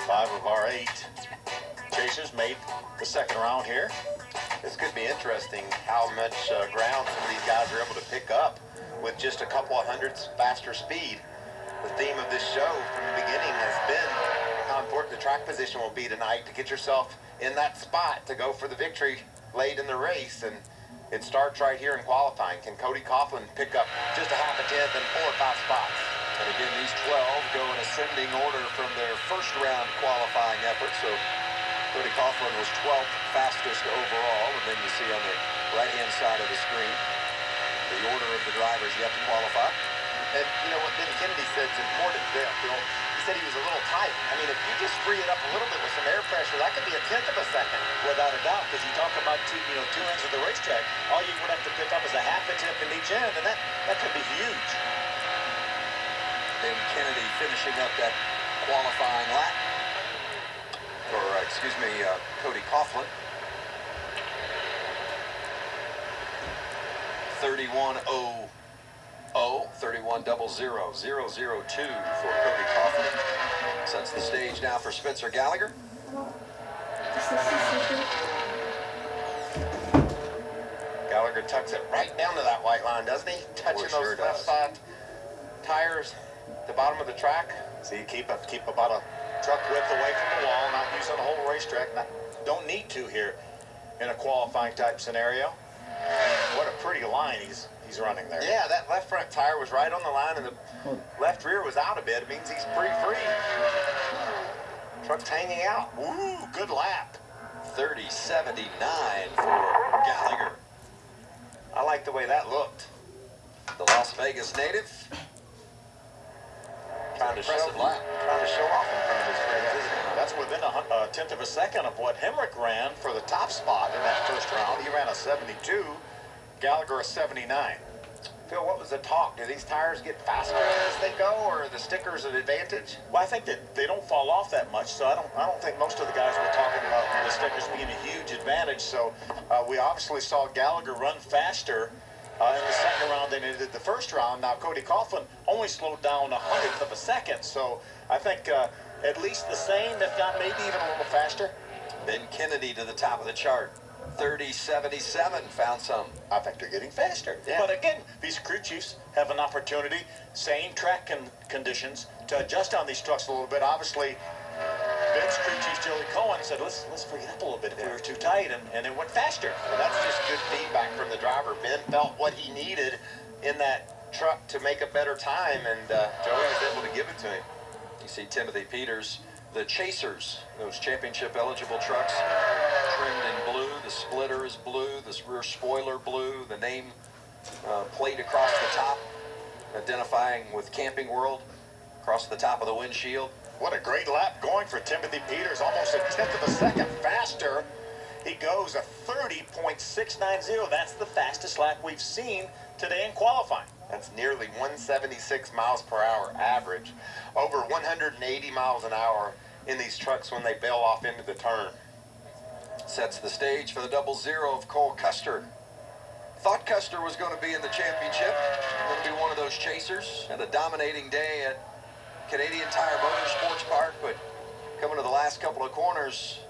5 of our 8 chasers made the second round here. This could be interesting how much ground some of these guys are able to pick up with just a couple of hundredths faster speed. The theme of this show from the beginning has been how important the track position will be tonight to get yourself in that spot to go for the victory late in the race. And it starts right here in qualifying. Can Cody Coughlin pick up just a half a tenth and 4 or 5 spots? And again, these 12 go in ascending order from their first round qualifying effort. So Cody Coughlin was 12th fastest overall. And then you see on the right-hand side of the screen the order of the drivers yet to qualify. And you know what Ben Kennedy said is important there, Phil. He said he was a little tight. I mean, if you just free it up a little bit with some air pressure, that could be a tenth of a second. Without a doubt, because you talk about two ends of the racetrack, all you would have to pick up is a half a tenth in each end, and that could be huge. Ben Kennedy finishing up that qualifying lap for, Cody Coughlin. 31.00, 31.00, 002 for Cody Coughlin. Sets the stage now for Spencer Gallagher. Gallagher tucks it right down to that white line, doesn't he? Touching those left side tires, the bottom of the track. So you keep about a truck width away from the wall, not using the whole racetrack. Don't need to here in a qualifying type scenario. What a pretty line he's running there. Yeah, that left front tire was right on the line, and the left rear was out a bit. It means he's pretty free. Truck's hanging out. Woo, good lap. 30.79 for Gallagher. I like the way that looked. The Las Vegas native. Trying to show off in front of his friends, isn't he? That's within a tenth of a second of what Hemrick ran for the top spot in that first round. He ran a 72. Gallagher a 79. Phil, what was the talk? Do these tires get faster as they go, or are the stickers an advantage? Well, I think that they don't fall off that much, so I don't think most of the guys were talking about the stickers being a huge advantage. So we obviously saw Gallagher run faster in the second round than he did the first round. Now, Cody Coughlin only slowed down 100th of a second, so I think at least the same, if not maybe even a little faster. Ben Kennedy to the top of the chart. 30.77, found some. I think they're getting faster. Yeah. But again, these crew chiefs have an opportunity, same track conditions, to adjust on these trucks a little bit. Obviously, Ben's crew chief, Joey Cohen, said, let's free it up a little bit if we were too tight, and it went faster. Well, that's just good feedback from the driver. Ben felt what he needed in that truck to make a better time, and Joey was able to give it to him. You see Timothy Peters, the Chasers, those championship-eligible trucks, trimmed in blue. The splitter is blue, the rear spoiler blue, the name plate across the top, identifying with Camping World across the top of the windshield. What a great lap going for Timothy Peters, almost a tenth of a second faster. He goes a 30.690. That's the fastest lap we've seen today in qualifying. That's nearly 176 miles per hour average. Over 180 miles an hour in these trucks when they bail off into the turn. Sets the stage for the 00 of Cole Custer. Thought Custer was going to be in the championship, going to be one of those chasers. Had a dominating day at Canadian Tire Motorsports Park, but coming to the last couple of corners,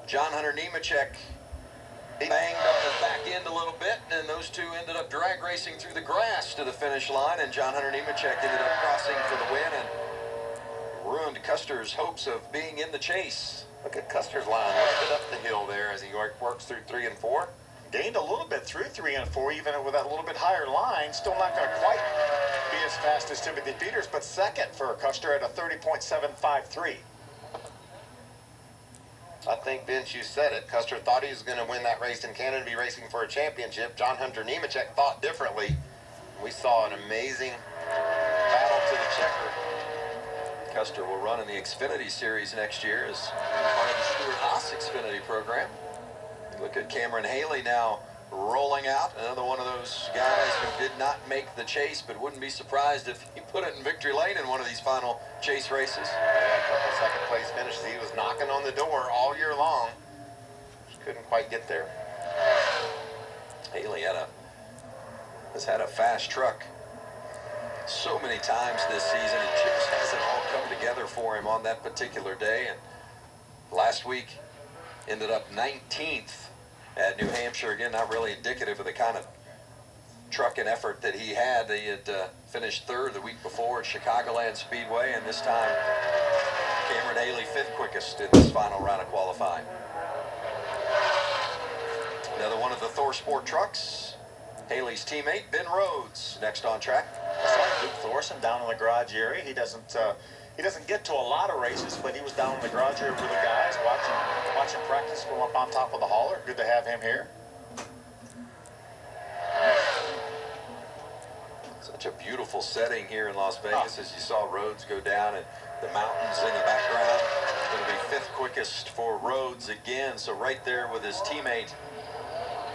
John Hunter Nemechek banged on his back end a little bit, and those two ended up drag racing through the grass to the finish line, and John Hunter Nemechek ended up crossing for the win and ruined Custer's hopes of being in the chase. Look at Custer's line, lifted up the hill there as he works through 3 and 4. Gained a little bit through 3 and 4, even with that little bit higher line. Still not going to quite be as fast as Timothy Peters, but second for Custer at a 30.753. I think, Vince, you said it. Custer thought he was going to win that race in Canada, be racing for a championship. John Hunter Nemechek thought differently. We saw an amazing battle to the checker. Custer will run in the Xfinity Series next year as part of the Stewart Haas Xfinity program. Look at Cameron Haley now rolling out, another one of those guys who did not make the chase, but wouldn't be surprised if he put it in victory lane in one of these final chase races. Yeah, a couple second place finishes. He was knocking on the door all year long. Just couldn't quite get there. Haley has had a fast truck so many times this season. It just hasn't all come together for him on that particular day, and Last week, ended up 19th at New Hampshire. Again, not really indicative of the kind of truck and effort that he had. He had finished third the week before at Chicagoland Speedway, and this time Cameron Haley fifth quickest in this final round of qualifying. Another one of the Thor Sport trucks, Haley's teammate Ben Rhodes, next on track. I saw Duke Thorson down in the garage area. He doesn't get to a lot of races, but he was down in the garage area with the guys, watching practice from up on top of the hauler. Good to have him here. Such a beautiful setting here in Las Vegas as you saw Rhodes go down and the mountains in the background. Going to be fifth quickest for Rhodes again, so right there with his teammate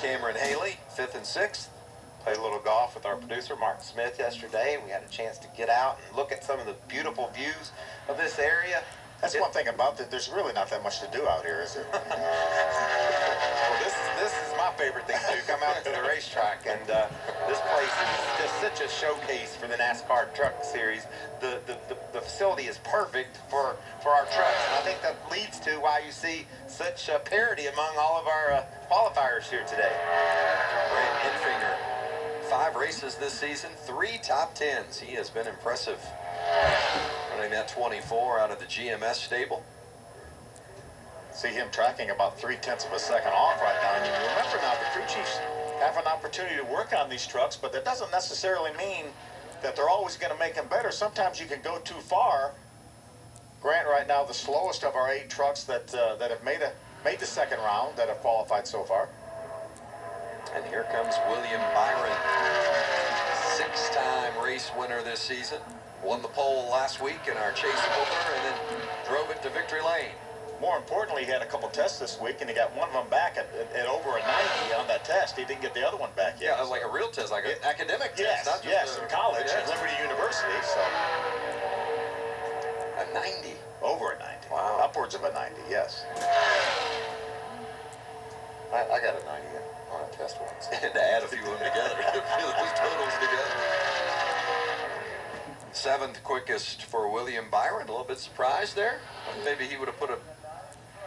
Cameron Haley, fifth and sixth. Played a little golf with our producer Mark Smith yesterday, and we had a chance to get out and look at some of the beautiful views of this area. That's one thing about it. There's really not that much to do out here, is there? Well, this is my favorite thing to do, come out to the racetrack, and this place is just such a showcase for the NASCAR Truck Series. The facility is perfect for our trucks, and I think that leads to why you see such parity among all of our qualifiers here today. Grant Enfinger, 5 races this season, 3 top 10s. He has been impressive. Running that 24 out of the GMS stable. See him tracking about 0.3 of a second off right now. And you remember now, the crew chiefs have an opportunity to work on these trucks, but that doesn't necessarily mean that they're always going to make them better. Sometimes you can go too far. Grant right now the slowest of our 8 trucks that have made the second round, that have qualified so far. And here comes William Byron, 6-time race winner this season. Won the pole last week in our chase opener and then drove it to victory lane. More importantly, he had a couple tests this week, and he got one of them back at over a 90 on that test. He didn't get the other one back yet. Yeah, like a real test, like an academic test. Not just in college at Liberty University. So a 90. Over a 90. Wow. Upwards of a 90, yes. I got a 90 on a test once. And to add a few of them together, those totals together. 7th quickest for William Byron. A little bit surprised there. Maybe he would have put a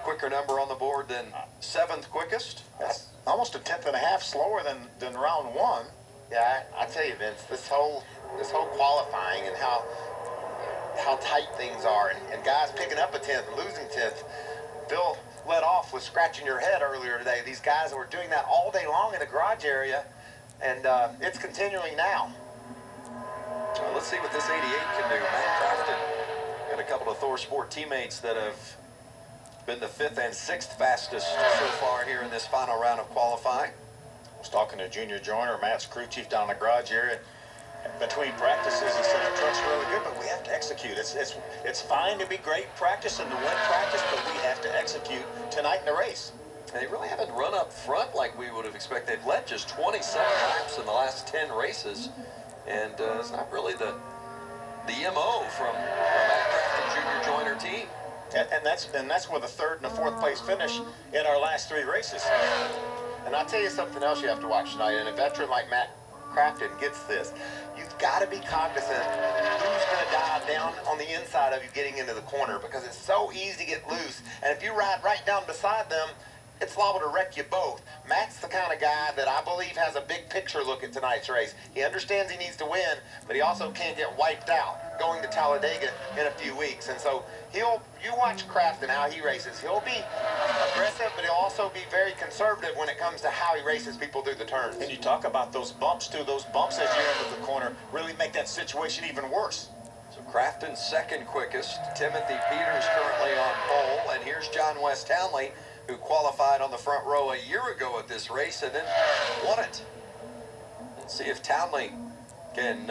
quicker number on the board than 7th quickest. That's almost a 1/10.5 slower than round 1. Yeah, I tell you, Vince, this whole qualifying and how tight things are, and guys picking up a 10th and losing 10th. Bill led off with scratching your head earlier today. These guys were doing that all day long in the garage area, and it's continuing now. Well, let's see what this 88 can do. Matt Crafton and a couple of Thor Sport teammates that have been the 5th and 6th fastest so far here in this final round of qualifying. I was talking to Junior Joyner, Matt's crew chief down in the garage area. Between practices, he said our truck's really good, but we have to execute. It's fine to be great practice and to win practice, but we have to execute tonight in the race. They really haven't run up front like we would have expected. They've led just 27 laps in the last 10 races. And it's not really the MO from Matt Crafton Junior Joyner team. And that's with a 3rd and a 4th place finish in our last 3 races. And I'll tell you something else you have to watch tonight. And a veteran like Matt Crafton gets this. You've got to be cognizant who's going to dive down on the inside of you getting into the corner, because it's so easy to get loose. And if you ride right down beside them, it's liable to wreck you both. Matt's the kind of guy that I believe has a big picture look at tonight's race. He understands he needs to win, but he also can't get wiped out going to Talladega in a few weeks. And so you watch Crafton, how he races. He'll be aggressive, but he'll also be very conservative when it comes to how he races people through the turns. And you talk about those bumps, too. Those bumps as you enter the corner really make that situation even worse. So Crafton 2nd quickest. Timothy Peters currently on pole. And here's John West Townley, who qualified on the front row a year ago at this race and then won it. Let's see if Townley can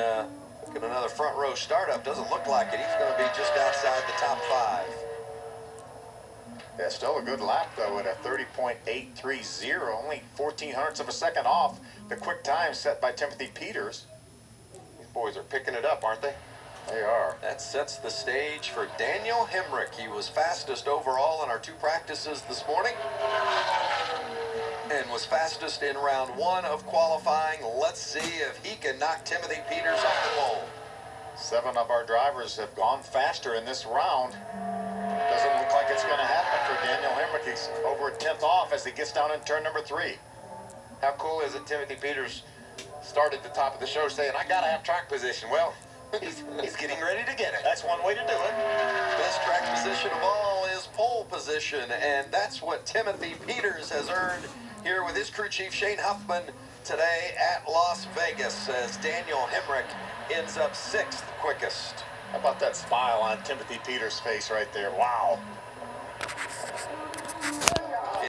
get another front row startup. Doesn't look like it. He's going to be just outside the top 5. Yeah, still a good lap, though, at a 30.830, only 0.14 of a second off the quick time set by Timothy Peters. These boys are picking it up, aren't they? They are. That sets the stage for Daniel Hemrick. He was fastest overall in our 2 practices this morning and was fastest in round 1 of qualifying. Let's see if he can knock Timothy Peters off the pole. 7 of our drivers have gone faster in this round. Doesn't look like it's going to happen for He's over a tenth off as he gets down in turn number 3. How cool is it? Timothy Peters started at the top of the show saying, I got to have track position. Well, he's getting ready to get it. That's one way to do it. Best track position of all is pole position, and that's what Timothy Peters has earned here with his crew chief Shane Huffman today at Las Vegas, as Daniel Hemrick ends up 6th quickest. How about that smile on Timothy Peters' face right there? Wow.